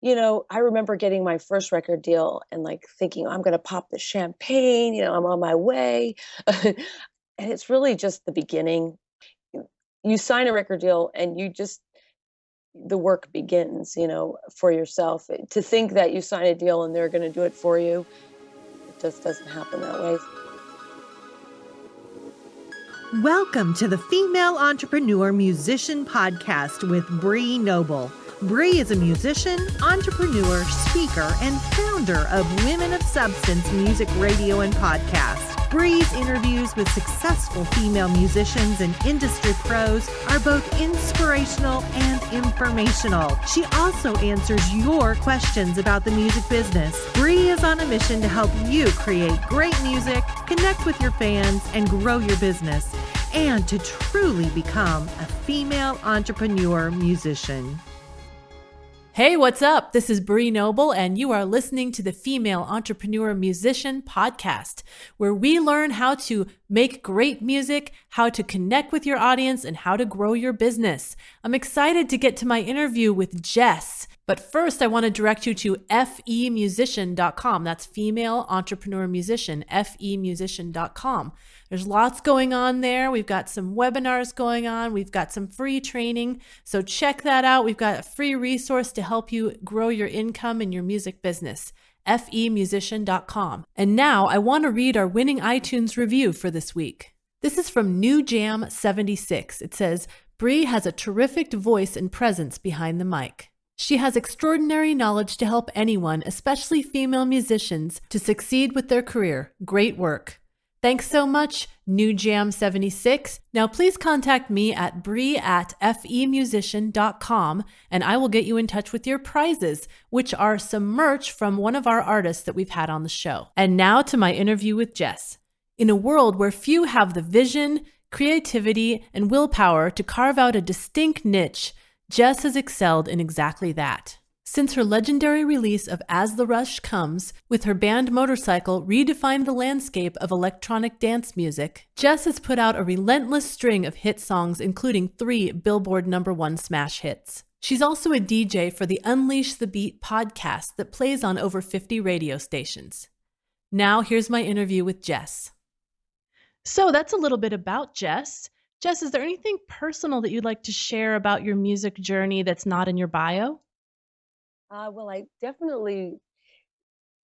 I remember getting my first record deal and like thinking, I'm going to pop the champagne, I'm on my way. And it's really just the beginning. You sign a record deal and the work begins, for yourself. To think that you sign a deal and they're going to do it for you, it just doesn't happen that way. Welcome to the Female Entrepreneur Musician Podcast with Bree Noble. Bree is a musician, entrepreneur, speaker, and founder of Women of Substance Music Radio and Podcast. Bree's interviews with successful female musicians and industry pros are both inspirational and informational. She also answers your questions about the music business. Bree is on a mission to help you create great music, connect with your fans, and grow your business, and to truly become a female entrepreneur musician. Hey, what's up? This is Bree Noble, and you are listening to the Female Entrepreneur Musician Podcast, where we learn how to make great music, how to connect with your audience, and how to grow your business. I'm excited to get to my interview with JES. But first, I want to direct you to FEM09.com. That's Female Entrepreneur Musician, FEM09.com. There's lots going on there. We've got some webinars going on. We've got some free training. So check that out. We've got a free resource to help you grow your income in your music business. FEM09.com. And now I want to read our winning iTunes review for this week. This is from New Jam 76. It says, Bree has a terrific voice and presence behind the mic. She has extraordinary knowledge to help anyone, especially female musicians, to succeed with their career. Great work. Thanks so much, New Jam 76. Now please contact me at Bree@FEmusician.com and I will get you in touch with your prizes, which are some merch from one of our artists that we've had on the show. And now to my interview with JES. In a world where few have the vision, creativity, and willpower to carve out a distinct niche, JES has excelled in exactly that. Since her legendary release of As the Rush Comes, with her band Motorcycle redefined the landscape of electronic dance music, JES has put out a relentless string of hit songs, including 3 Billboard #1 smash hits. She's also a DJ for the Unleash the Beat podcast that plays on over 50 radio stations. Now here's my interview with JES. So that's a little bit about JES. JES, is there anything personal that you'd like to share about your music journey that's not in your bio? Well, I definitely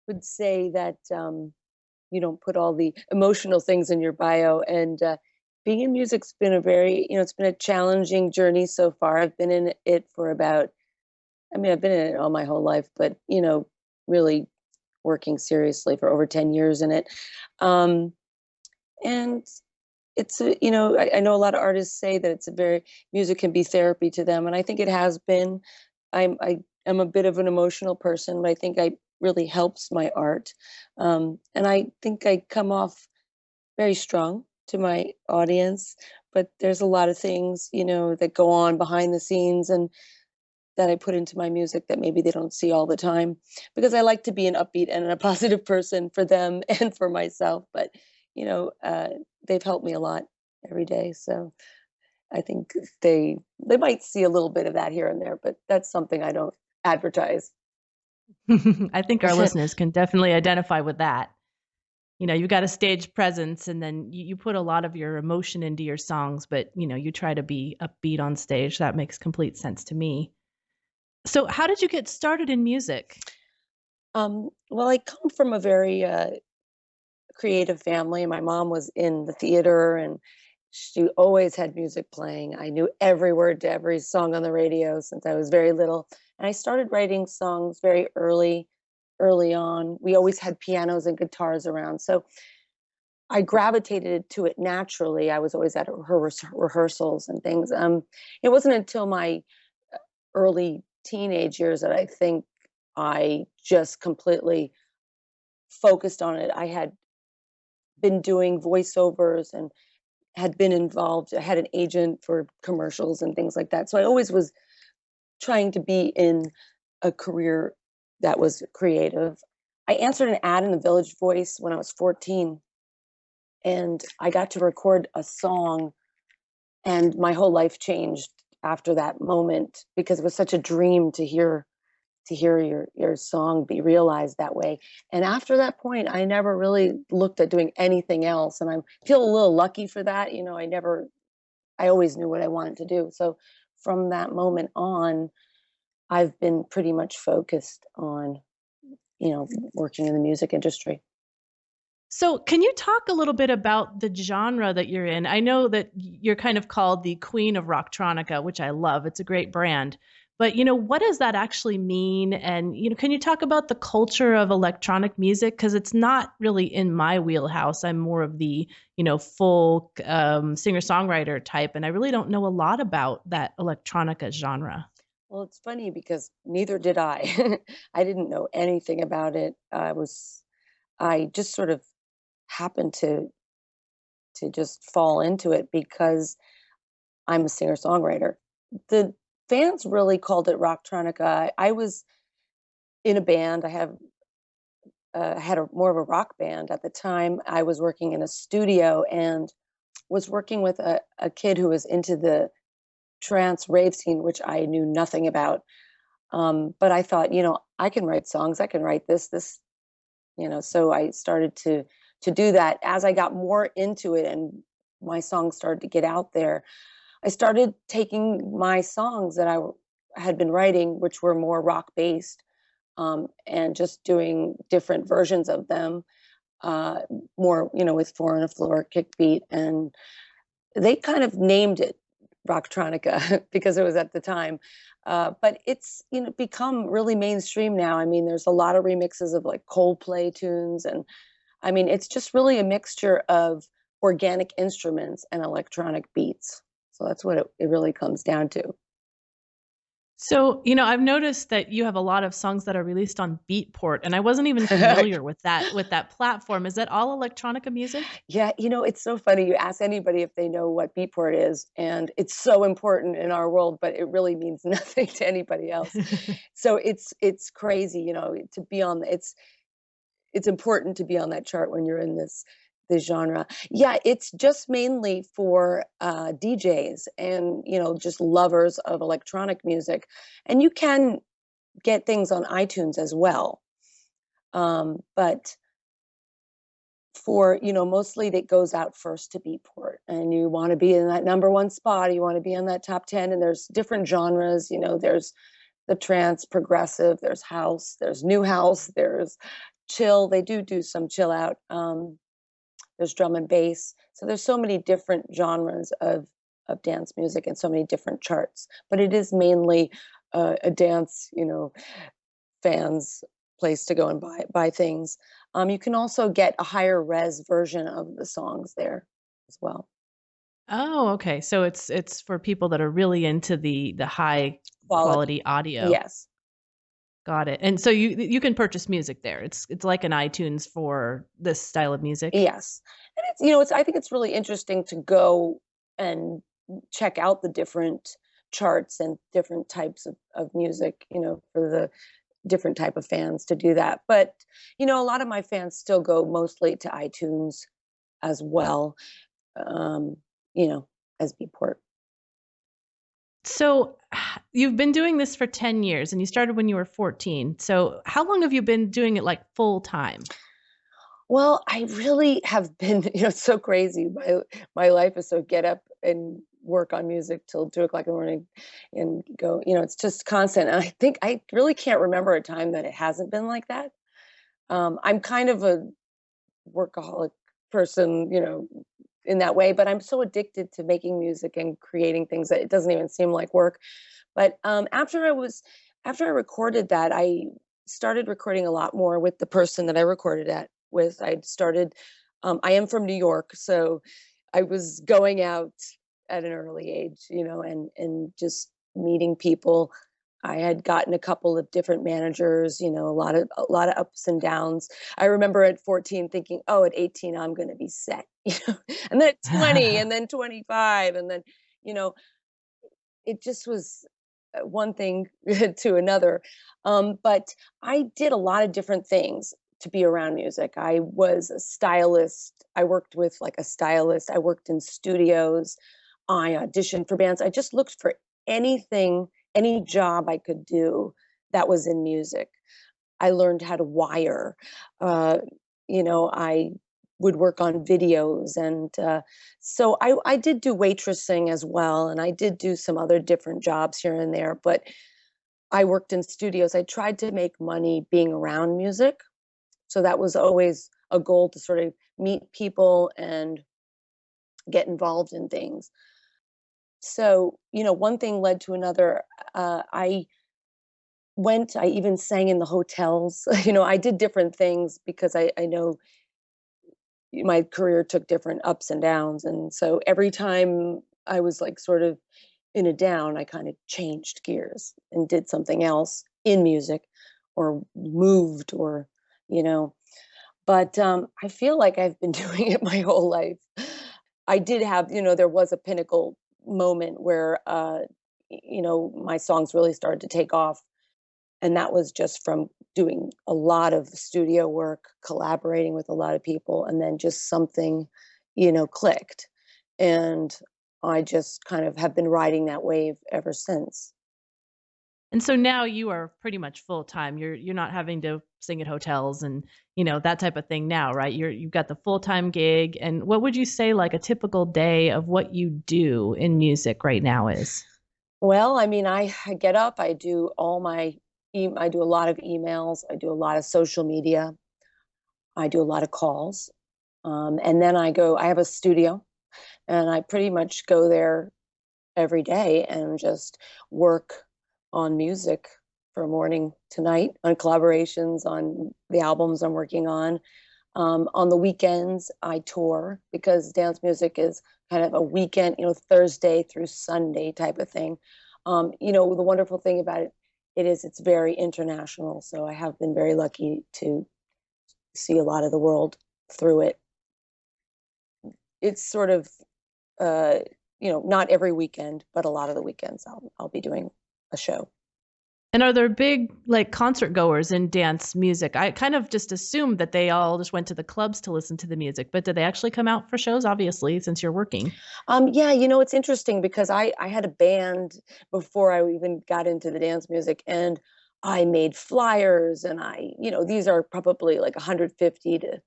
would say that you don't put all the emotional things in your bio. And being in music's been it's been a challenging journey so far. I've been in it for I've been in it all my whole life, but, really working seriously for over 10 years in it. And I know a lot of artists say that music can be therapy to them. And I think it has been. I'm a bit of an emotional person, but I think it really helps my art. And I think I come off very strong to my audience, but there's a lot of things, that go on behind the scenes and that I put into my music that maybe they don't see all the time, because I like to be an upbeat and a positive person for them and for myself. But, they've helped me a lot every day. So I think they might see a little bit of that here and there, but that's something I don't advertise. I think our listeners can definitely identify with that. You've got a stage presence and then you put a lot of your emotion into your songs, but you try to be upbeat on stage. That makes complete sense to me. So how did you get started in music? Well, I come from a very creative family. My mom was in the theater and she always had music playing. I knew every word to every song on the radio since I was very little. And I started writing songs very early on. We always had pianos and guitars around. So I gravitated to it naturally. I was always at her rehearsals and things. It wasn't until my early teenage years that I think I just completely focused on it. I had been doing voiceovers and had been involved. I had an agent for commercials and things like that. So I always was trying to be in a career that was creative. I answered an ad in the Village Voice when I was 14, and I got to record a song, and my whole life changed after that moment, because it was such a dream to hear to hear your song be realized that way. And after that point, I never really looked at doing anything else. And I feel a little lucky for that. I always knew what I wanted to do. So from that moment on, I've been pretty much focused on, working in the music industry. So, can you talk a little bit about the genre that you're in? I know that you're kind of called the queen of Rocktronica, which I love. It's a great brand. But, what does that actually mean? And, can you talk about the culture of electronic music? Because it's not really in my wheelhouse. I'm more of the, folk singer-songwriter type, and I really don't know a lot about that electronica genre. Well, it's funny because neither did I. I didn't know anything about it. I just sort of happened to just fall into it because I'm a singer-songwriter. The fans really called it Rocktronica. I was in a band. Had a more of a rock band at the time. I was working in a studio and was working with a kid who was into the trance rave scene, which I knew nothing about. But I thought, I can write songs. I can write this. So I started to do that. As I got more into it and my songs started to get out there, I started taking my songs that I had been writing, which were more rock based, and just doing different versions of them, more, with four on a floor kick beat. And they kind of named it Rocktronica because it was at the time. But it's become really mainstream now. I mean, there's a lot of remixes of like Coldplay tunes, and I mean, it's just really a mixture of organic instruments and electronic beats. So that's what it really comes down to. So, I've noticed that you have a lot of songs that are released on Beatport, and I wasn't even familiar with that platform. Is that all electronica music? Yeah, it's so funny. You ask anybody if they know what Beatport is, and it's so important in our world, but it really means nothing to anybody else. So it's crazy, to be on. It's important to be on that chart when you're in this genre. Yeah, it's just mainly for DJs and just lovers of electronic music, and you can get things on iTunes as well. But for mostly that goes out first to Beatport, and you want to be in that number one spot. You want to be in that top 10, and there's different genres. There's the trance, progressive, there's house, there's new house, there's chill. They do some chill out. There's drum and bass. So there's so many different genres of dance music and so many different charts. But it is mainly a dance, fans place to go and buy things. You can also get a higher res version of the songs there as well. Oh, okay. So it's for people that are really into the high Quality. quality audio. Yes. Got it. And so you can purchase music there. It's like an iTunes for this style of music. Yes. And I think it's really interesting to go and check out the different charts and different types of music, for the different type of fans to do that. But, a lot of my fans still go mostly to iTunes as well, um, as Beatport. So you've been doing this for 10 years and you started when you were 14. So how long have you been doing it like full time? Well, I really have been, it's so crazy. My life is so get up and work on music till 2 o'clock in the morning and go, it's just constant. And I think I really can't remember a time that it hasn't been like that. I'm kind of a workaholic person, in that way, but I'm so addicted to making music and creating things that it doesn't even seem like work. But after I recorded that, I started recording a lot more with the person that I recorded with. I am from New York, so I was going out at an early age, and just meeting people. I had gotten a couple of different managers, a lot of ups and downs. I remember at 14 thinking, "Oh, at 18 I'm going to be set." And then at 20 and then 25 and then, you know, it just was one thing to another. But I did a lot of different things to be around music. I was a stylist. I worked with like a stylist. I worked in studios. I auditioned for bands. I just looked for anything, any job I could do that was in music. I learned how to wire. Uh, I would work on videos, and so I did do waitressing as well, and I did do some other different jobs here and there. But I worked in studios. I tried to make money being around music, so that was always a goal to sort of meet people and get involved in things. So one thing led to another. I even sang in the hotels. I did different things because I know my career took different ups and downs. And so every time I was like sort of in a down, I kind of changed gears and did something else in music or moved or, you know, but I feel like I've been doing it my whole life. I did have, there was a pinnacle moment where, my songs really started to take off, and that was just from doing a lot of studio work, collaborating with a lot of people, and then just something, clicked. And I just kind of have been riding that wave ever since. And so now you are pretty much full time. You're not having to sing at hotels and, that type of thing now, right? You've got the full-time gig. And what would you say like a typical day of what you do in music right now is? Well, I mean, I get up, I do all my, I do a lot of emails, I do a lot of social media, I do a lot of calls. And then I have a studio, and I pretty much go there every day and just work on music from morning to night, on collaborations, on the albums I'm working on. On the weekends, I tour because dance music is kind of a weekend, Thursday through Sunday type of thing. The wonderful thing about it is it's very international. So I have been very lucky to see a lot of the world through it. It's sort of, uh, not every weekend, but a lot of the weekends I'll be doing a show. And are there big like concert goers in dance music? I kind of just assumed that they all just went to the clubs to listen to the music, but did they actually come out for shows? Obviously, since you're working. Yeah, it's interesting because I had a band before I even got into the dance music, and I made flyers, and these are probably like 150 to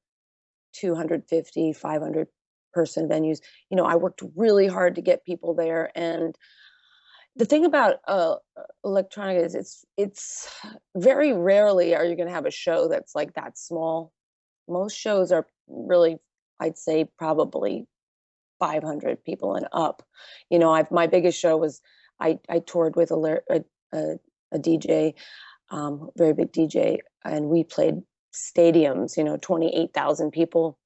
250, 500 person venues. I worked really hard to get people there. And the thing about electronica is it's very rarely are you going to have a show that's like that small. Most shows are really, I'd say, probably 500 people and up. My biggest show was I toured with a DJ, very big DJ, and we played stadiums, 28,000 people.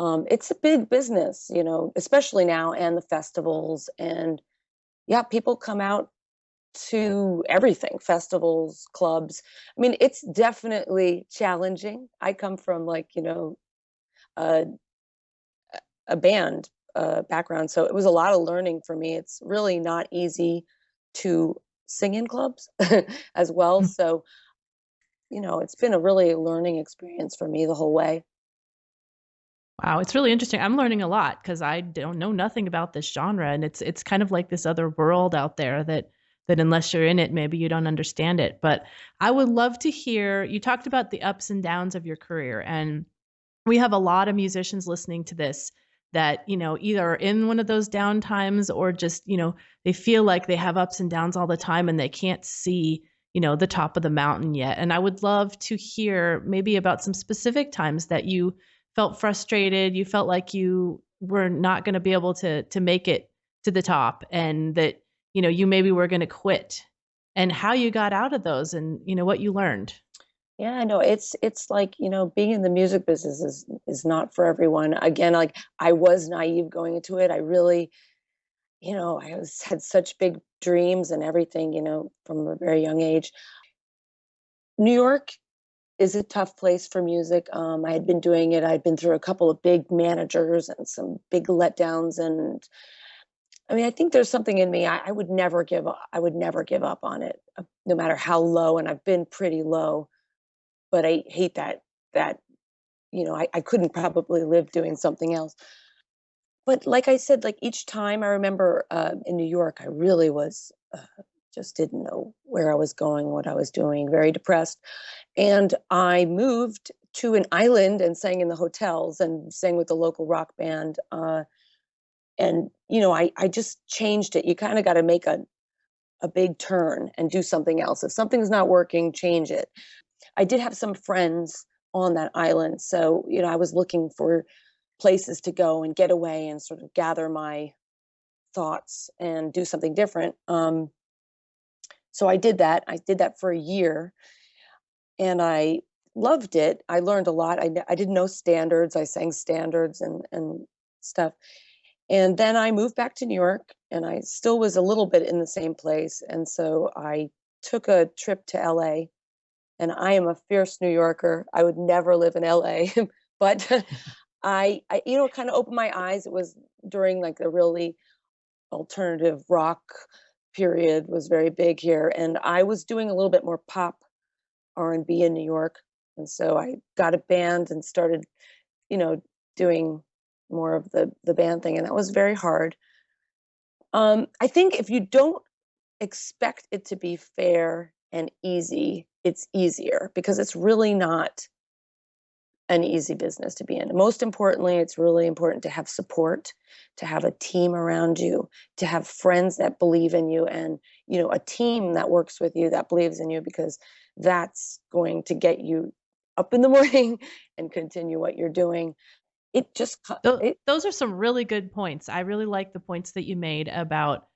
It's a big business, especially now, and the festivals. And yeah, people come out to everything, festivals, clubs. I mean, it's definitely challenging. I come from like, a, a band background. So it was a lot of learning for me. It's really not easy to sing in clubs as well. So, it's been a really learning experience for me the whole way. Wow, it's really interesting. I'm learning a lot because I don't know nothing about this genre, and it's kind of like this other world out there that unless you're in it, maybe you don't understand it. But I would love to hear you talked about the ups and downs of your career, and we have a lot of musicians listening to this that either are in one of those down times or just they feel like they have ups and downs all the time and they can't see the top of the mountain yet. And I would love to hear maybe about some specific times that you felt frustrated, you felt like you were not going to be able to make it to the top, and that you maybe were going to quit, and how you got out of those, and what you learned. Yeah, I know. It's like, being in the music business is not for everyone. Again, like I was naive going into it. I really, had such big dreams and everything, from a very young age. New York is a tough place for music. I had been doing it. I'd been through a couple of big managers and some big letdowns. And I mean, I think there's something in me. I would never give up. I would never give up on it, no matter how low. And I've been pretty low, but I hate that, I couldn't probably live doing something else. But like I said, like each time I remember in New York, I really was just didn't know where I was going, what I was doing, very depressed. And I moved to an island and sang in the hotels and sang with the local rock band. And, I just changed it. You kind of got to make a big turn and do something else. If something's not working, change it. I did have some friends on that island. So, I was looking for places to go and get away and sort of gather my thoughts and do something different. So I did that. I did that for a year and I loved it. I learned a lot. I didn't know standards. I sang standards and stuff. And then I moved back to New York and I still was a little bit in the same place. And so I took a trip to LA, and I am a fierce New Yorker. I would never live in LA, but I kind of opened my eyes. It was during like the really alternative rock period was very big here. And I was doing a little bit more pop R&B in New York. And so I got a band and started, you know, doing more of the band thing. And that was very hard. I think if you don't expect it to be fair and easy, it's easier because it's really not an easy business to be in. Most importantly, it's really important to have support, to have a team around you, to have friends that believe in you and, a team that works with you that believes in you because that's going to get you up in the morning and continue what you're doing. It just Those are some really good points. I really like the points that you made about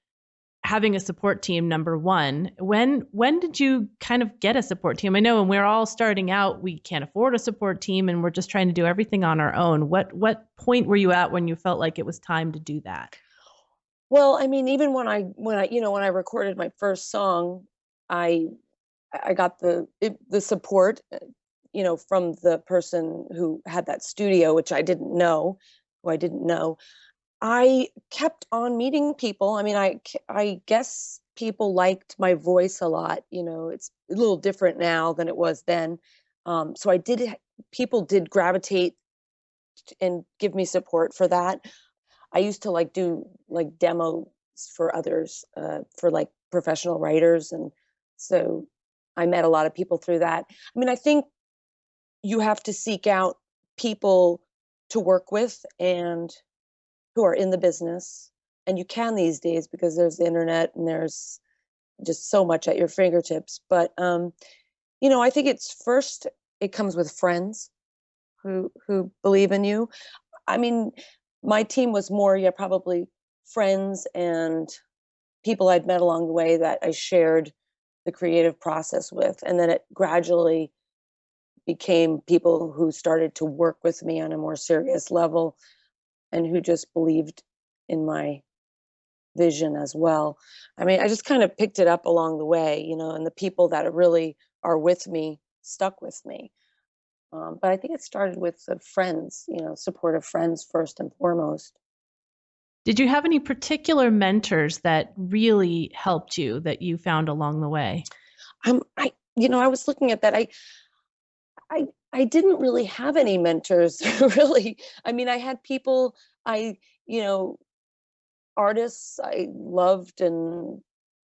having a support team, number one. When did you kind of get a support team? I know when we're all starting out, we can't afford a support team and we're just trying to do everything on our own. What point were you at when you felt like it was time to do that? Well, I mean, even when I recorded my first song, I I got the support, from the person who had that studio, which who I didn't know. I kept on meeting people. I mean, I guess people liked my voice a lot. It's a little different now than it was then. So people did gravitate and give me support for that. I used to like do like demos for others, for like professional writers. And so I met a lot of people through that. I mean, I think you have to seek out people to work with and who are in the business. And you can these days because there's the internet and there's just so much at your fingertips. But I think it comes with friends who believe in you. I mean, my team was more, yeah, probably friends and people I'd met along the way that I shared the creative process with. And then it gradually became people who started to work with me on a more serious level and who just believed in my vision as well. I mean, I just kind of picked it up along the way, and the people that really are with me stuck with me. But I think it started with the friends, supportive friends first and foremost. Did you have any particular mentors that really helped you that you found along the way? I was looking at that. I didn't really have any mentors, really. I mean, I had people you know, artists I loved, and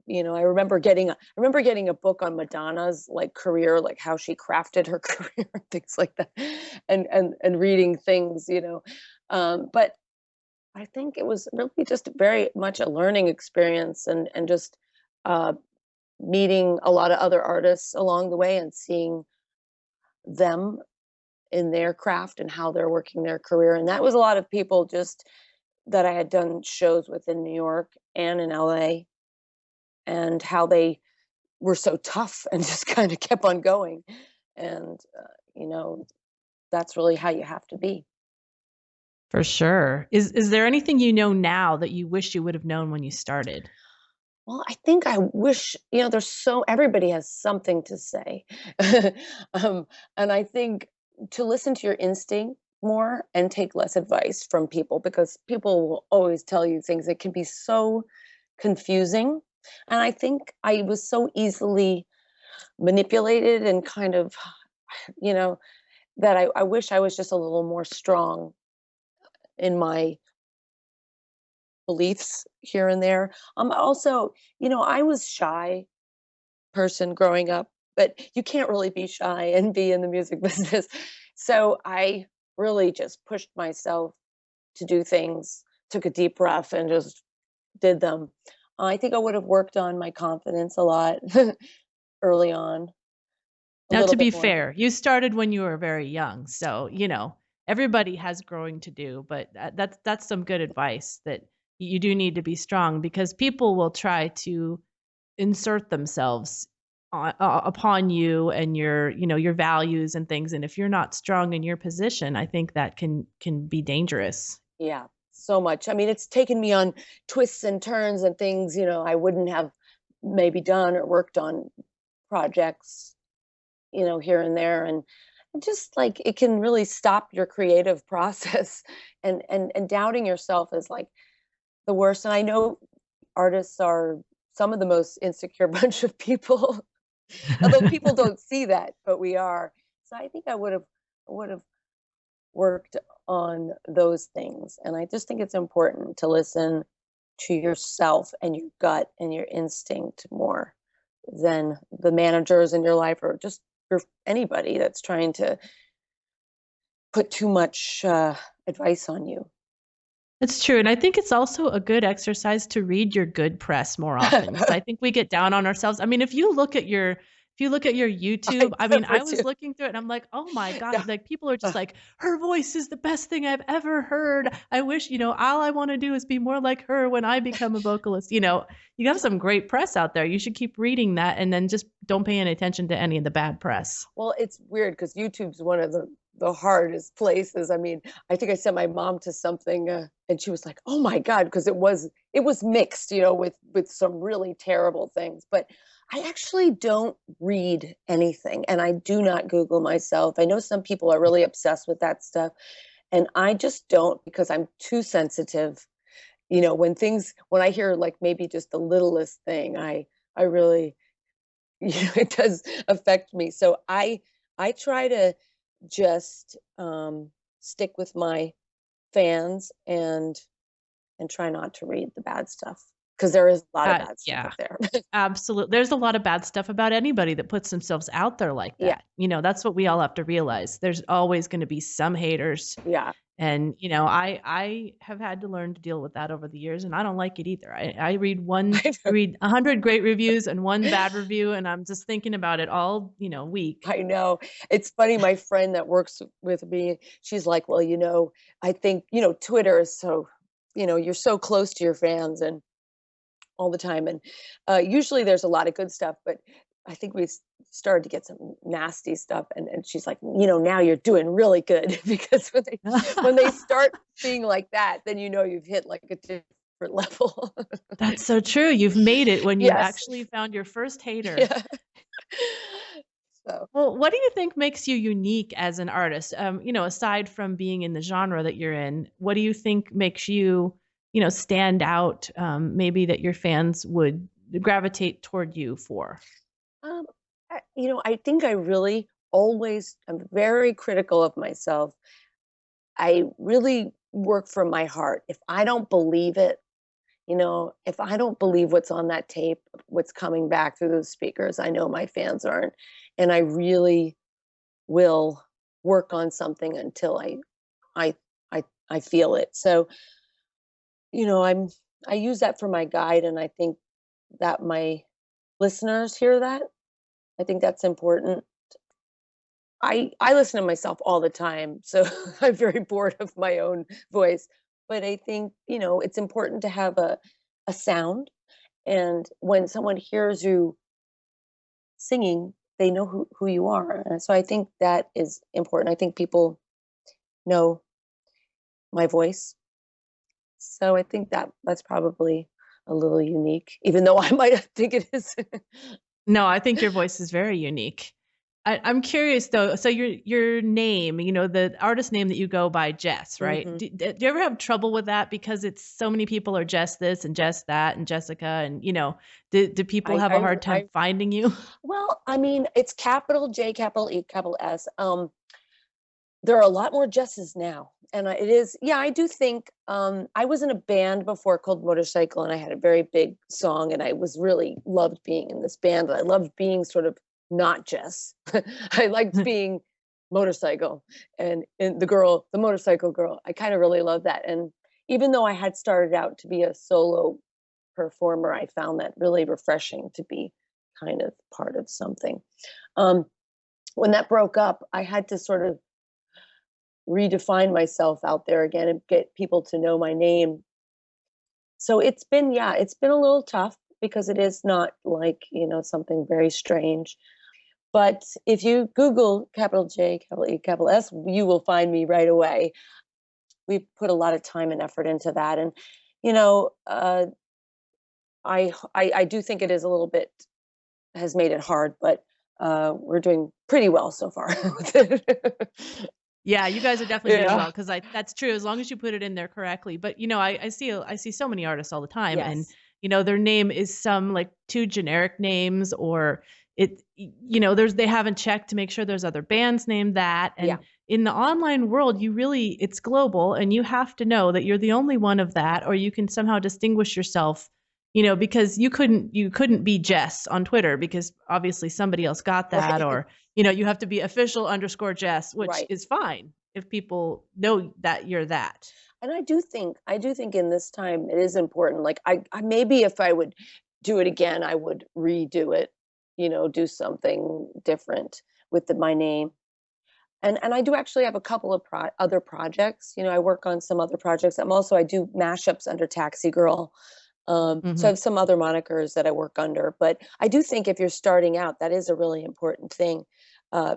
I remember getting a book on Madonna's like career, like how she crafted her career, and things like that, and reading things. But I think it was really just very much a learning experience, and just uh, meeting a lot of other artists along the way and seeing them in their craft and how they're working their career. And that was a lot of people just that I had done shows with in New York and in LA, and how they were so tough and just kind of kept on going. And, that's really how you have to be. For sure. Is there anything you know now that you wish you would have known when you started? Well, I think I wish, everybody has something to say. um, and I think to listen to your instinct more and take less advice from people, because people will always tell you things that can be so confusing. And I think I was so easily manipulated and kind of, you know, that I wish I was just a little more strong in my beliefs here and there. Also, I was shy person growing up, but you can't really be shy and be in the music business. So I really just pushed myself to do things, took a deep breath and just did them. I think I would have worked on my confidence a lot early on, a Now, little to bit be more. fair, you started when you were very young, so everybody has growing to do. But that's some good advice that you do need to be strong because people will try to insert themselves upon you and your values and things. And if you're not strong in your position, I think that can be dangerous. Yeah, so much. I mean, it's taken me on twists and turns and things, I wouldn't have maybe done or worked on projects, here and there. And just like it can really stop your creative process and doubting yourself is like the worst. And I know artists are some of the most insecure bunch of people, although people don't see that, but we are. So I think I would have worked on those things. And I just think it's important to listen to yourself and your gut and your instinct more than the managers in your life or just for anybody that's trying to put too much advice on you. It's true, and I think it's also a good exercise to read your good press more often because I think we get down on ourselves. I mean, if you look at your YouTube, I mean, Never I was do. looking through it and I'm like, "Oh my Yeah. god," like people are Uh, just like, "Her voice is the best thing I've ever heard. I wish, all I want to do is be more like her when I become a vocalist." You have some great press out there. You should keep reading that and then just don't pay any attention to any of the bad press. Well, it's weird because YouTube's one of the hardest places. I mean, I think I sent my mom to something, and she was like, "Oh my God," because it was mixed, with some really terrible things. But I actually don't read anything, and I do not Google myself. I know some people are really obsessed with that stuff, and I just don't because I'm too sensitive. When I hear like maybe just the littlest thing, I really it does affect me. So I try to just stick with my fans and try not to read the bad stuff because there is a lot of bad stuff Yeah. up there. Absolutely. There's a lot of bad stuff about anybody that puts themselves out there like Yeah, that. That's what we all have to realize. There's always going to be some haters. yeah. And, I have had to learn to deal with that over the years and I don't like it either. I read I I know. read 100 great reviews and one bad review and I'm just thinking about it all, week. I know. It's funny. My friend that works with me, she's like, "Well, I think Twitter is so, you're so close to your fans and all the time. And usually there's a lot of good stuff, but I think we've started to get some nasty stuff. And she's like, now you're doing really good because when they start being like that, then you've hit like a different level. That's so true. You've made it when you've Yes. actually found your first hater. Yeah. So Well, what do you think makes you unique as an artist? Aside from being in the genre that you're in, what do you think makes you, stand out? Maybe that your fans would gravitate toward you for. um, I think I really always am very critical of myself. I really work from my heart. If I don't believe it, if I don't believe what's on that tape, what's coming back through those speakers, I know my fans aren't. And I really will work on something until I I feel it. So, you know, I'm I use that for my guide and I think that my listeners hear that. I think that's important. I listen to myself all the time, so I'm very bored of my own voice. But I think, it's important to have a sound. And when someone hears you singing, they know who you are. And so I think that is important. I think people know my voice. So I think that's probably a little unique, even though I might think it is. No, I think your voice is very unique. I'm curious though. So your name, the artist name that you go by, Jess, right? Hmm. Do you ever have trouble with that because it's so many people are Jess this and Jess that and Jessica and do people I, have a I, hard time I, finding you? well, I mean, it's capital J, capital E, capital S. There are a lot more Jesses now. And it is, yeah, I do think I was in a band before called Motorcycle, and I had a very big song, and I was really loved being in this band. I loved being sort of not Jess. I liked being Motorcycle and the motorcycle girl. I kind of really loved that. And even though I had started out to be a solo performer, I found that really refreshing to be kind of part of something. Um, when that broke up, I had to sort of redefine myself out there again and get people to know my name. So it's been, yeah, it's been a little tough because it is not like, something very strange. But if you Google capital J, capital E, capital S, you will find me right away. We put a lot of time and effort into that. And, you know, uh, I do think it is a little bit, has made it hard, but we're doing pretty well so far with it. Yeah, you guys are definitely doing Yeah. well because I that's true as long as you put it in there correctly. But I see so many artists all the time, and Yes. their name is some like two generic names, or there's they haven't checked to make sure there's other bands named that. And Yeah. in the online world, it's global, and you have to know that you're the only one of that, or you can somehow distinguish yourself. Because you couldn't be Jess on Twitter because obviously somebody else got that, Right. or you have to be official_Jess, which Right. is fine if people know that you're that. And I do think in this time it is important. Like I maybe if I would do it again, I would redo it, do something different with my name. And I do actually have a couple of other projects. I work on some other projects. I do mashups under Taxi Girl. So I Hmm. have some other monikers that I work under. But I do think if you're starting out, that is a really important thing. Uh,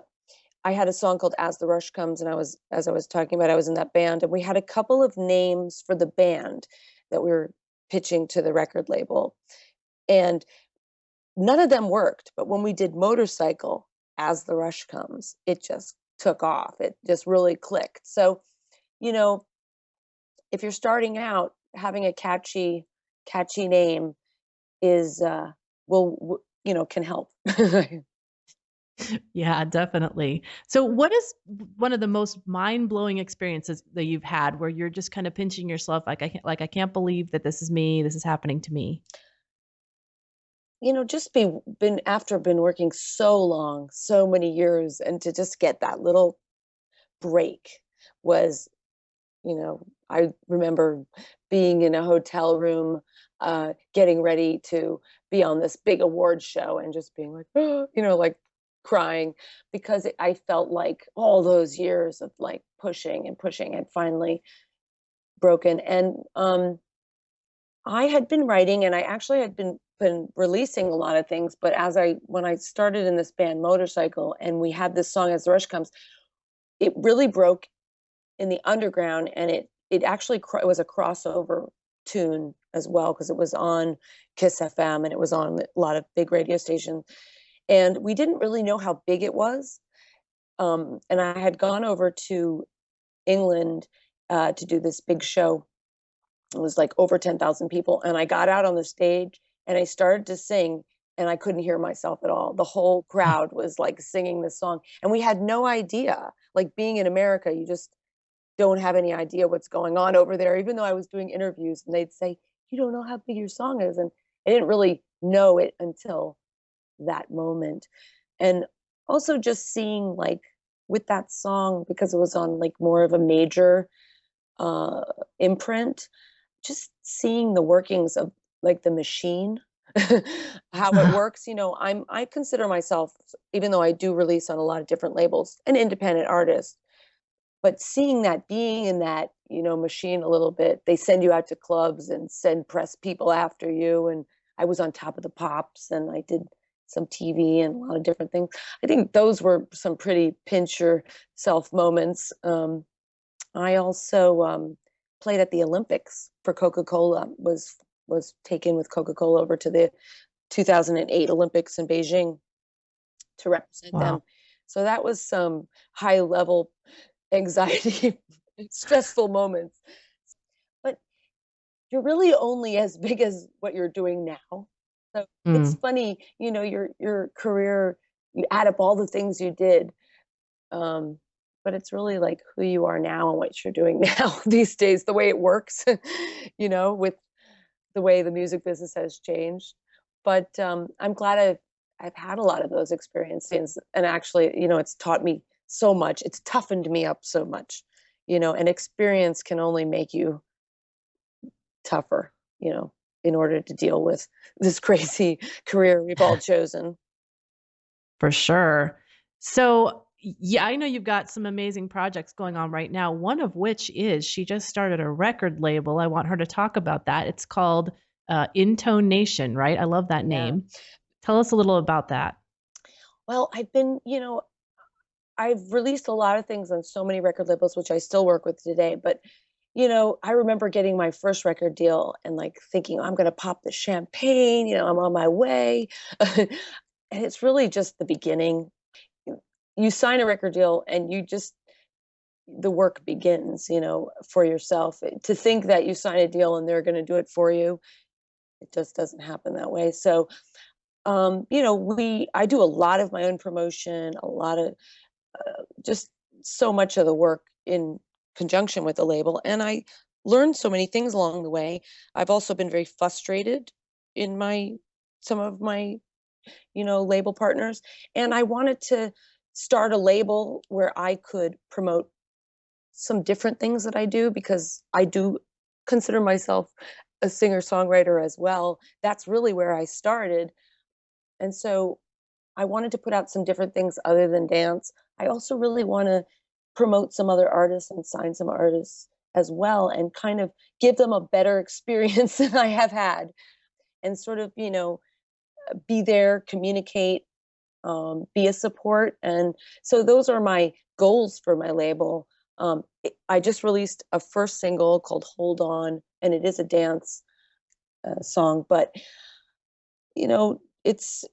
I had a song called "As the Rush Comes," and as I was talking about, I was in that band, and we had a couple of names for the band that we were pitching to the record label, and none of them worked. But when we did "Motorcycle," "As the Rush Comes," it just took off. It just really clicked. So, you know, if you're starting out, having a catchy name is can help. Yeah, definitely. So, what is one of the most mind-blowing experiences that you've had where you're just kind of pinching yourself, like I can't believe that this is me, this is happening to me? Just been after been working so long, so many years, and to just get that little break was, I remember being in a hotel room, getting ready to be on this big award show and just being like, like crying because I felt like all those years of like pushing and pushing had finally broken. And I had been writing and I actually had been releasing a lot of things, but when I started in this band Motorcycle and we had this song "As the Rush Comes," it really broke in the underground, and it actually it was a crossover tune as well because it was on Kiss FM and it was on a lot of big radio stations, and we didn't really know how big it was. And I had gone over to England to do this big show. It was like over 10,000 people, and I got out on the stage and I started to sing, and I couldn't hear myself at all. The whole crowd was like singing this song, and we had no idea. Like being in America, you just don't have any idea what's going on over there, even though I was doing interviews and they'd say, "You don't know how big your song is." And I didn't really know it until that moment. And also just seeing like with that song, because it was on like more of a major uh imprint, just seeing the workings of like the machine, how it works. I consider myself, even though I do release on a lot of different labels, an independent artist. But seeing that, being in that, machine a little bit, they send you out to clubs and send press people after you. And I was on Top of the Pops and I did some TV and a lot of different things. I think those were some pretty pinch yourself moments. I also played at the Olympics for Coca-Cola, was taken with Coca-Cola over to the 2008 Olympics in Beijing to represent Wow. them. So that was some high level anxiety, stressful moments. But you're really only as big as what you're doing now. So it's Mm. funny, your career, you add up all the things you did. Um, but it's really like who you are now and what you're doing now these days, the way it works, with the way the music business has changed. But I'm glad I've had a lot of those experiences, and actually, it's taught me so much. It's toughened me up so much, and experience can only make you tougher, in order to deal with this crazy career we've all chosen. For sure. So, yeah, I know you've got some amazing projects going on right now. One of which is she just started a record label. I want her to talk about that. It's called Intonation, right? I love that Yeah. name. Tell us a little about that. Well, I've released a lot of things on so many record labels, which I still work with today. But, I remember getting my first record deal and like thinking, I'm going to pop the champagne, I'm on my way. And it's really just the beginning. You sign a record deal and the work begins, for yourself. To think that you sign a deal and they're going to do it for you, it just doesn't happen that way. So, I do a lot of my own promotion, a lot of just so much of the work in conjunction with the label. And I learned so many things along the way. I've also been very frustrated in some of my, label partners. And I wanted to start a label where I could promote some different things that I do, because I do consider myself a singer songwriter as well. That's really where I started. And so I wanted to put out some different things other than dance. I also really want to promote some other artists and sign some artists as well, and kind of give them a better experience than I have had, and sort of, be there, communicate, be a support. And so those are my goals for my label. I just released a first single called Hold On, and it is a dance song, but it's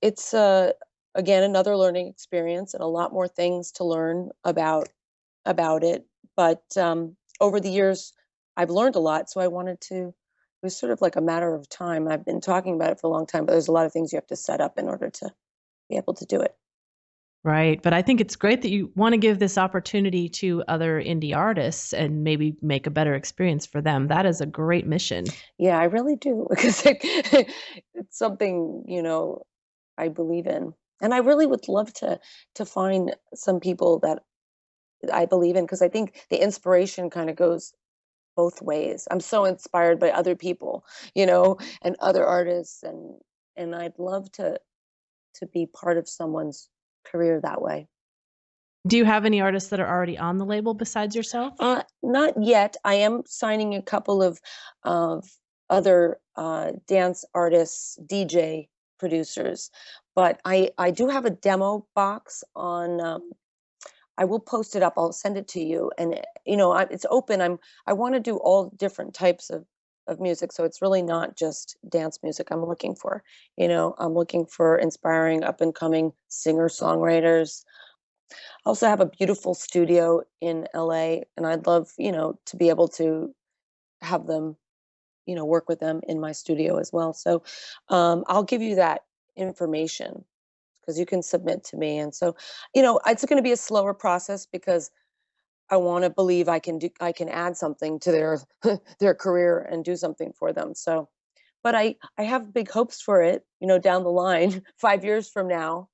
again another learning experience and a lot more things to learn about it. But over the years, I've learned a lot, so I wanted to. It was sort of like a matter of time. I've been talking about it for a long time, but there's a lot of things you have to set up in order to be able to do it. Right. But I think it's great that you want to give this opportunity to other indie artists and maybe make a better experience for them. That is a great mission. Yeah, I really do, because it's something, I believe in. And I really would love to find some people that I believe in, because I think the inspiration kind of goes both ways. I'm so inspired by other people, and other artists, and I'd love to be part of someone's career that way. Do you have any artists that are already on the label besides yourself? Not yet. I am signing a couple of other dance artists, DJ producers, but I do have a demo box on. I will post it up. I'll send it to you, and it's open. I want to do all different types of music, so it's really not just dance music. I'm looking for inspiring up and coming singer songwriters. I also have a beautiful studio in LA, and I'd love, to be able to have them, work with them in my studio as well. So I'll give you that information, because you can submit to me. And so, it's going to be a slower process, because I want to believe I can add something to their their career and do something for them. So, but I have big hopes for it, down the line, 5 years from now.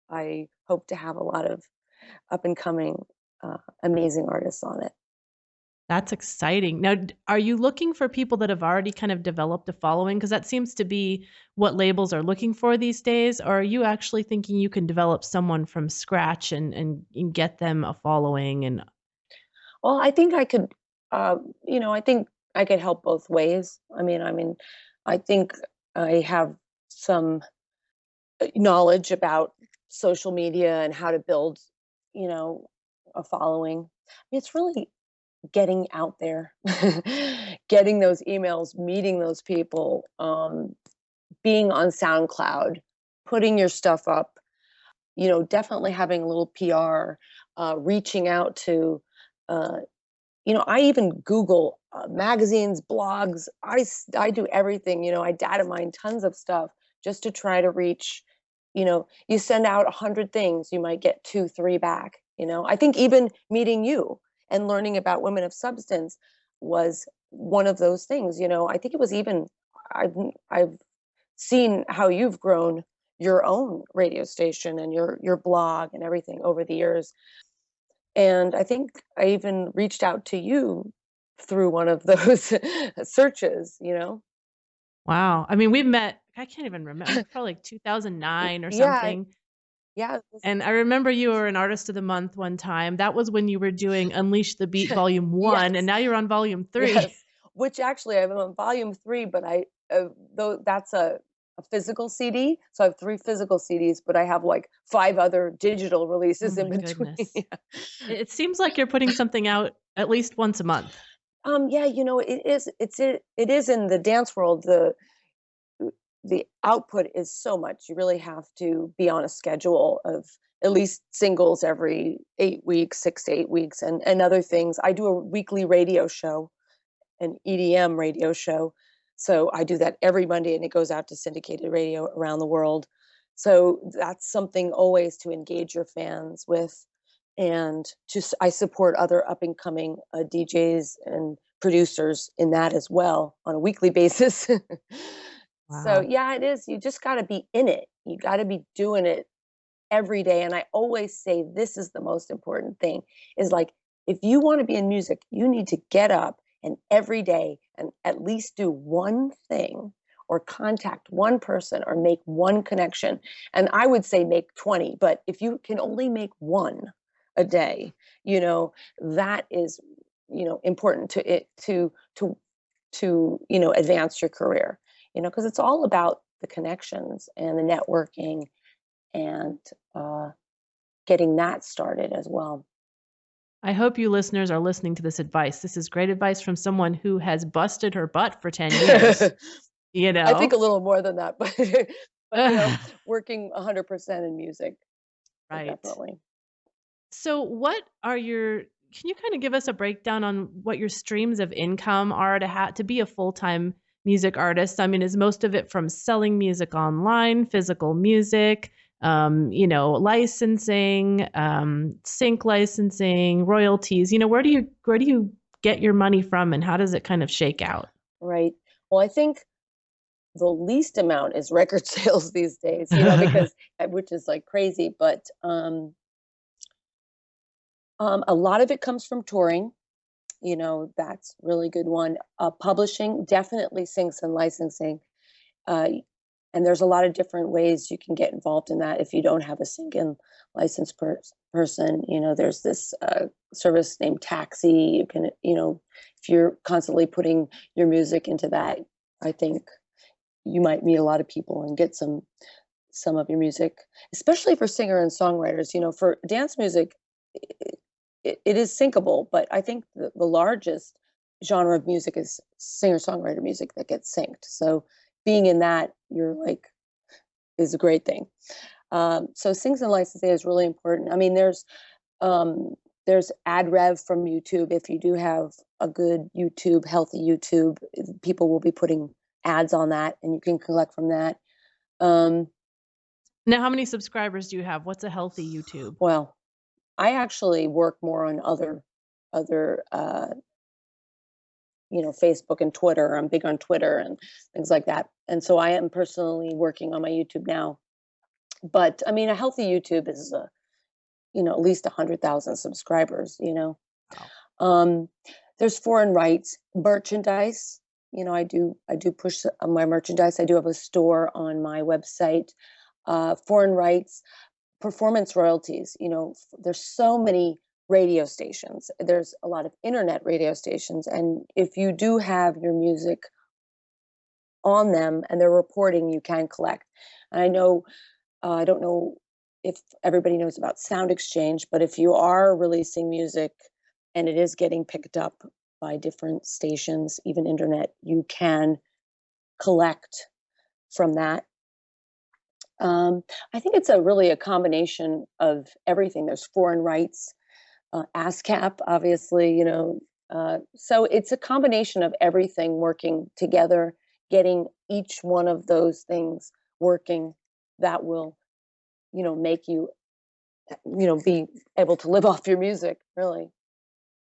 I hope to have a lot of up and coming amazing artists on it. That's exciting. Now, are you looking for people that have already kind of developed a following? Because that seems to be what labels are looking for these days. Or are you actually thinking you can develop someone from scratch and get them a following? And Well, I think I could, I think I could help both ways. I think I have some knowledge about social media and how to build, you know, a following. It's really getting out there, getting those emails, meeting those people, being on SoundCloud, putting your stuff up, definitely having a little PR, reaching out to, uh, I even Google magazines, blogs. I do everything. I data mine tons of stuff just to try to reach. You send out 100 things, you might get 2, 3 back. I think even meeting you and learning about women of substance was one of those things. I think it was even I've seen how you've grown your own radio station and your blog and everything over the years. And I think I even reached out to you through one of those searches. Wow. I mean, we've met, I can't even remember, probably like 2009 or Yeah, something. yeah. And I remember you were an artist of the month one time. That was when you were doing Unleash the Beat Volume 1, and Yes, now you're on Volume 3. yes. Which actually I'm on volume 3, but though that's a physical CD, so I have 3 physical CDs, but I have like 5 other digital Oh releases in my between. goodness. It seems like you're putting something out at least once a month. Yeah, it is in the dance world. The output is so much. You really have to be on a schedule of at least singles every 8 weeks, 6 to 8 weeks, and other things. I do a weekly radio show, an EDM radio show. So I do that every Monday and it goes out to syndicated radio around the world. So that's something always to engage your fans with. And just I support other up and coming DJs and producers in that as well on a weekly basis. So Wow. yeah, it is. You just got to be in it. You got to be doing it every day. And I always say this is the most important thing is like, if you want to be in music, you need to get up and every day and at least do one thing or contact one person or make one connection. And I would say make 20, but if you can only make one a day, that is, important to it to advance your career, because it's all about the connections and the networking and getting that started as well. I hope you listeners are listening to this advice. This is great advice from someone who has busted her butt for 10 years, you I think know? a little more than that, but working 100% in music, Right. definitely. So can you kind of give us a breakdown on what your streams of income are to be a full-time music artist? I mean, is most of it from selling music online, physical music, licensing, sync licensing, royalties? Where do you get your money from and how does it kind of shake out? Right. Well, I think the least amount is record sales these days, because which is like crazy, but a lot of it comes from touring. That's really good one. Publishing definitely syncs and licensing. Uh, and there's a lot of different ways you can get involved in that if you don't have a sync and licensed person. There's this service named Taxi. You can, if you're constantly putting your music into that, I think you might meet a lot of people and get some of your music, especially for singer and songwriters. For dance music, it is syncable, but I think the largest genre of music is singer-songwriter music that gets synced. So being in that, you're like, is a great thing. So syncs and licensing is really important. I mean, there's ad rev from YouTube. If you do have a good YouTube, healthy YouTube, people will be putting ads on that, and you can collect from that. Now, how many subscribers do you have? What's a healthy YouTube? Well, I actually work more on other Facebook and Twitter. I'm big on Twitter and things like that. And so I am personally working on my YouTube now. But I mean, a healthy YouTube is at least 100,000 subscribers. Wow. Um, there's foreign rights, merchandise. I do push my merchandise. I do have a store on my website. Foreign rights, performance royalties. There's so many radio stations. There's a lot of internet radio stations, and if you do have your music on them and they're reporting, you can collect. And I don't know if everybody knows about Sound Exchange, but if you are releasing music and it is getting picked up by different stations, even internet, you can collect from that. I think it's really a combination of everything. There's foreign rights, ASCAP, obviously, so it's a combination of everything working together, getting each one of those things working that will, make you be able to live off your music, really.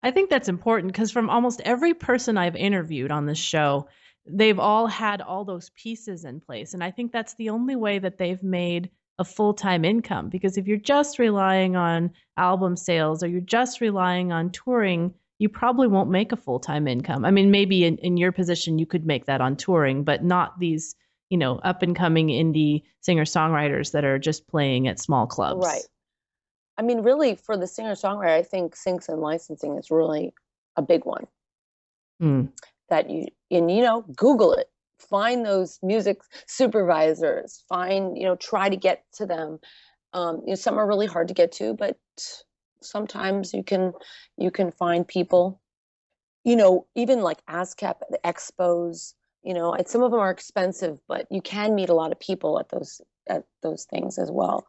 I think that's important because from almost every person I've interviewed on this show, they've all had all those pieces in place. And I think that's the only way that they've made a full-time income. Because if you're just relying on album sales or you're just relying on touring, you probably won't make a full-time income. I mean, maybe in your position, you could make that on touring, but not these, up and coming indie singer-songwriters that are just playing at small Right. clubs. I mean, really, for the singer-songwriter, I think syncs and licensing is really a big one. Mm. That Google it, find those music supervisors, try to get to them. Some are really hard to get to, but sometimes you can find people. Even like ASCAP, the expos. Some of them are expensive, but you can meet a lot of people at those things as well.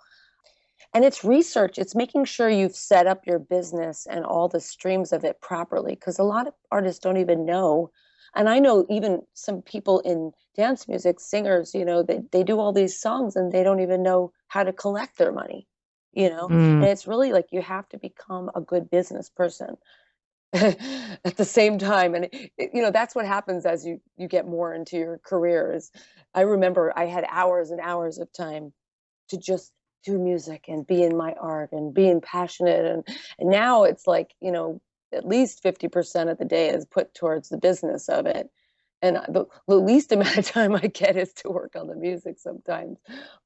And it's research. It's making sure you've set up your business and all the streams of it properly, because a lot of artists don't even know. And I know even some people in dance music, singers, they do all these songs and they don't even know how to collect their money, Mm. and it's really like you have to become a good business person at the same time. And that's what happens as you get more into your careers. I remember I had hours and hours of time to just do music and be in my art and being passionate, and now it's like at least 50% of the day is put towards the business of it, and the least amount of time I get is to work on the music sometimes,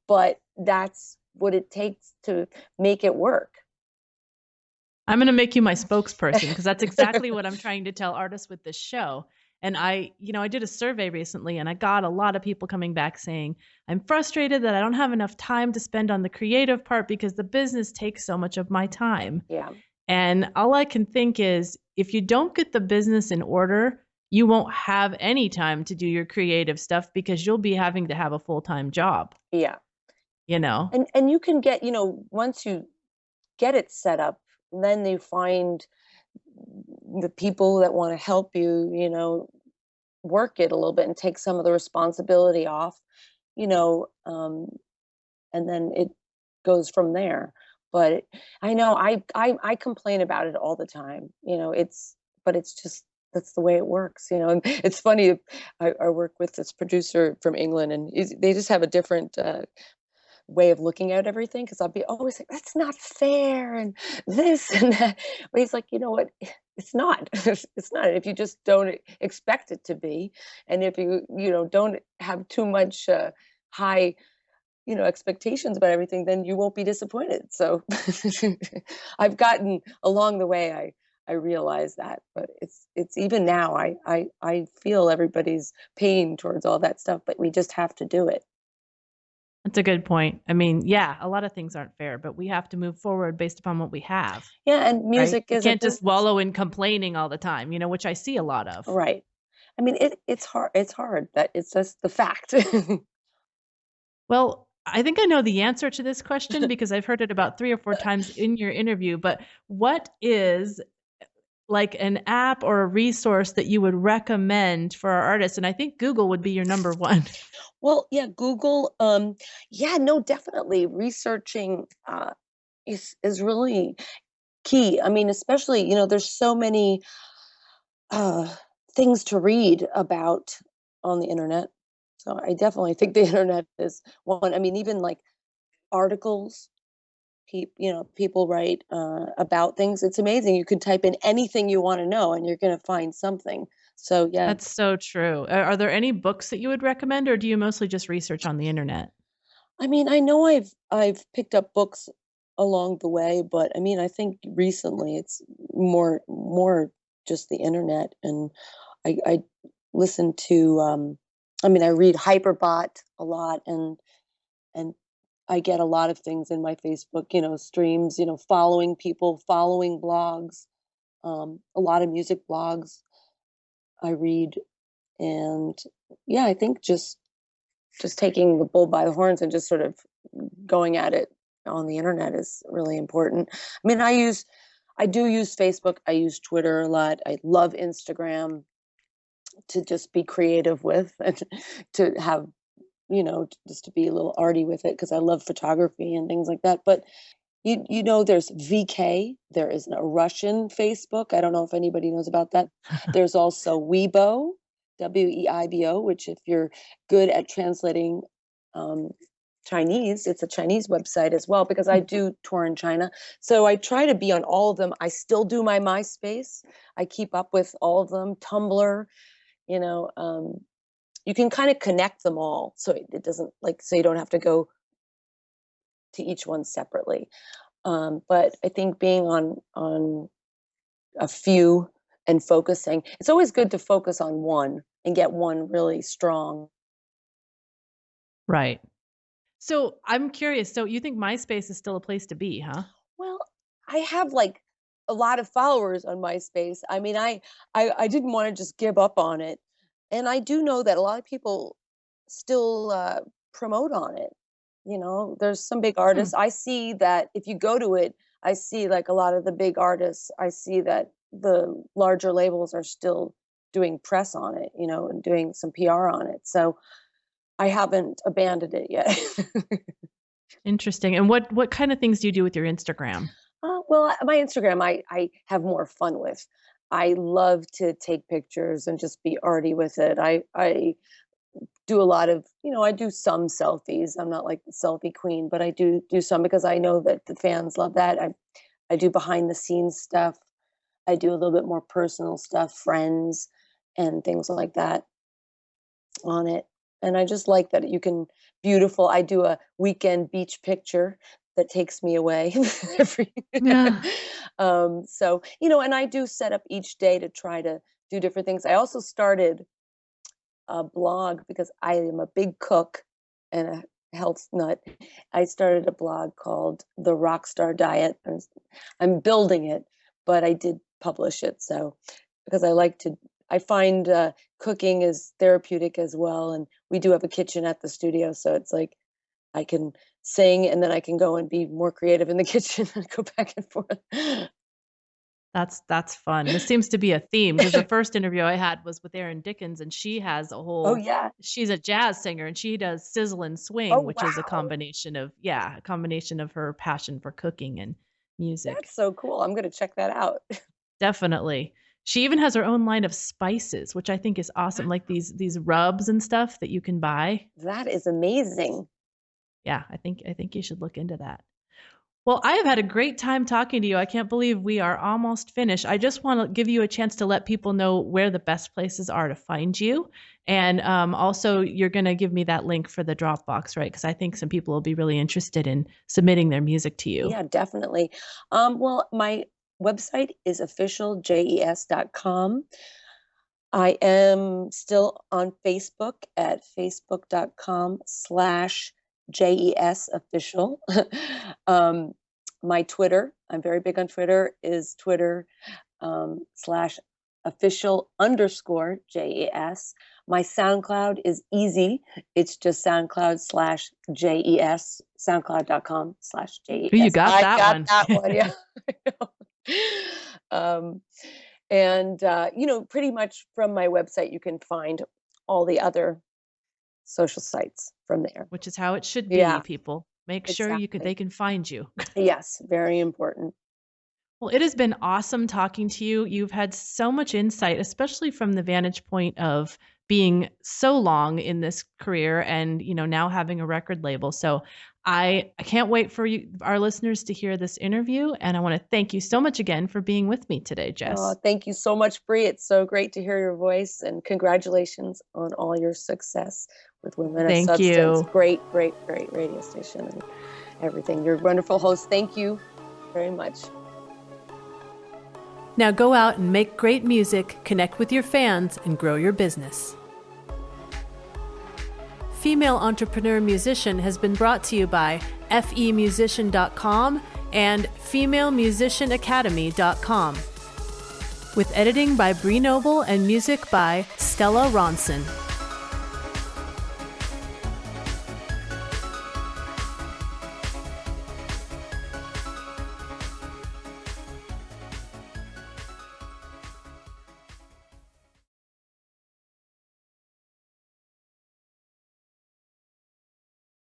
but that's what it takes to make it work. I'm going to make you my spokesperson because that's exactly what I'm trying to tell artists with this show. And I did a survey recently and I got a lot of people coming back saying, I'm frustrated that I don't have enough time to spend on the creative part because the business takes so much of my time. Yeah. And all I can think is if you don't get the business in order, you won't have any time to do your creative stuff because you'll be having to have a full-time job. Yeah. You know? And you can get, once you get it set up, then you find the people that want to help you, work it a little bit and take some of the responsibility off, you know, um, and then it goes from there. But I know I complain about it all the time. But it's just that's the way it works. And it's funny. I work with this producer from England, and they just have a different way of looking at everything, because I'll be always like, that's not fair, and this and that. But he's like, you know what? It's not. It's not. If you just don't expect it to be, and if you don't have too much high expectations about everything, then you won't be disappointed. So I've gotten along the way. I realize that, but it's even now. I feel everybody's pain towards all that stuff, but we just have to do it. That's a good point. I mean, yeah, a lot of things aren't fair, but we have to move forward based upon what we have, Yeah, and right? music We is a can't just business. wallow in complaining all the time, which I see a lot of. Right. I mean, it's hard. It's hard. That it's just the fact. Well, I think I know the answer to this question because I've heard it about 3 or 4 times in your interview, but what is like an app or a resource that you would recommend for our artists? And I think Google would be your number one. Well, yeah, Google. Yeah, no, definitely researching is really key. I mean, especially there's so many uh, things to read about on the internet. So I definitely think the internet is one. I mean, even like articles, people write about things. It's amazing. You can type in anything you want to know, and you're going to find something. So yeah, That's so true. Are there any books that you would recommend, or do you mostly just research on the internet? I mean, I know I've picked up books along the way, but I mean, I think recently it's more just the internet, and I listen to I mean, I read Hyperbot a lot, and I get a lot of things in my Facebook, streams, following people, following blogs, a lot of music blogs I read, and yeah, I think just taking the bull by the horns and just sort of going at it on the internet is really important. I mean, I do use Facebook. I use Twitter a lot. I love Instagram to just be creative with and to have, just to be a little arty with it, because I love photography and things like that. But you know, there's VK. There is a Russian Facebook. I don't know if anybody knows about that. There's also Weibo, Weibo, which if you're good at translating Chinese, it's a Chinese website as well, because I do tour in China. So I try to be on all of them. I still do my MySpace. I keep up with all of them. Tumblr, you know, you can kind of connect them all. So it doesn't so you don't have to go to each one separately. But I think being on a few and focusing, it's always good to focus on one and get one really strong. Right. So I'm curious. So you think MySpace is still a place to be, huh? Well, I have a lot of followers on MySpace. I mean, I didn't want to just give up on it. And I do know that a lot of people still promote on it. You know, there's some big Hmm. artists. I see that if you go to it, I see a lot of the big artists. I see that the larger labels are still doing press on it, you know, and doing some PR on it. So I haven't abandoned it yet. Interesting. And what kind of things do you do with your Instagram? Well, my Instagram, I have more fun with. I love to take pictures and just be arty with it. I do a lot of, you know, I do some selfies. I'm not like the selfie queen, but I do some because I know that the fans love that. I do behind the scenes stuff. I do a little bit more personal stuff, friends and things like that on it. And I just like that you can beautiful. I do a weekend beach picture that takes me away. every- Yeah. so, you know, and I do set up each day to try to do different things. I also started a blog because I am a big cook and a health nut. I started a blog called The Rockstar Diet. I'm building it, but I did publish it. So because I find cooking is therapeutic as well. And we do have a kitchen at the studio. So it's like I can sing and then I can go and be more creative in the kitchen and go back and forth. That's fun. This seems to be a theme because the first interview I had was with Erin Dickens, and she has a Oh, whole yeah. she's a jazz singer and she does sizzle and swing, Oh, which is wow. a combination of her passion for cooking and music. That's so cool. I'm going to check that out. Definitely. She even has her own line of spices, which I think is awesome, like these rubs and stuff that you can buy. That is amazing. Yeah, I think you should look into that. Well, I have had a great time talking to you. I can't believe we are almost finished. I just want to give you a chance to let people know where the best places are to find you. And also, you're going to give me that link for the Dropbox, right? Because I think some people will be really interested in submitting their music to you. Yeah, definitely. Well, my website is officialjes.com. I am still on Facebook at facebook.com/JES official. My Twitter, I'm very big on Twitter, is Twitter slash official underscore JES. My SoundCloud is easy. It's just SoundCloud/JES, Ooh, you SoundCloud.com/JES. got I that got one. that one, yeah. um, and, you know, pretty much from my website, you can find all the other social sites from there. Which is how it should be, Yeah, people. Make sure exactly. they can find you. Yes, very important. Well, it has been awesome talking to you. You've had so much insight, especially from the vantage point of being so long in this career and, now having a record label. So I can't wait for our listeners to hear this interview. And I want to thank you so much again for being with me today, Oh, Jess. thank you so much, Bree. It's so great to hear your voice, and congratulations on all your success with Women of Thank Substance. you. Great, great, great radio station and everything. You're a wonderful host. Thank you very much. Now go out and make great music, connect with your fans, and grow your business. Female Entrepreneur Musician has been brought to you by FEM09.com and FemaleMusicianAcademy.com. With editing by Bree Noble and music by Stella Ronson.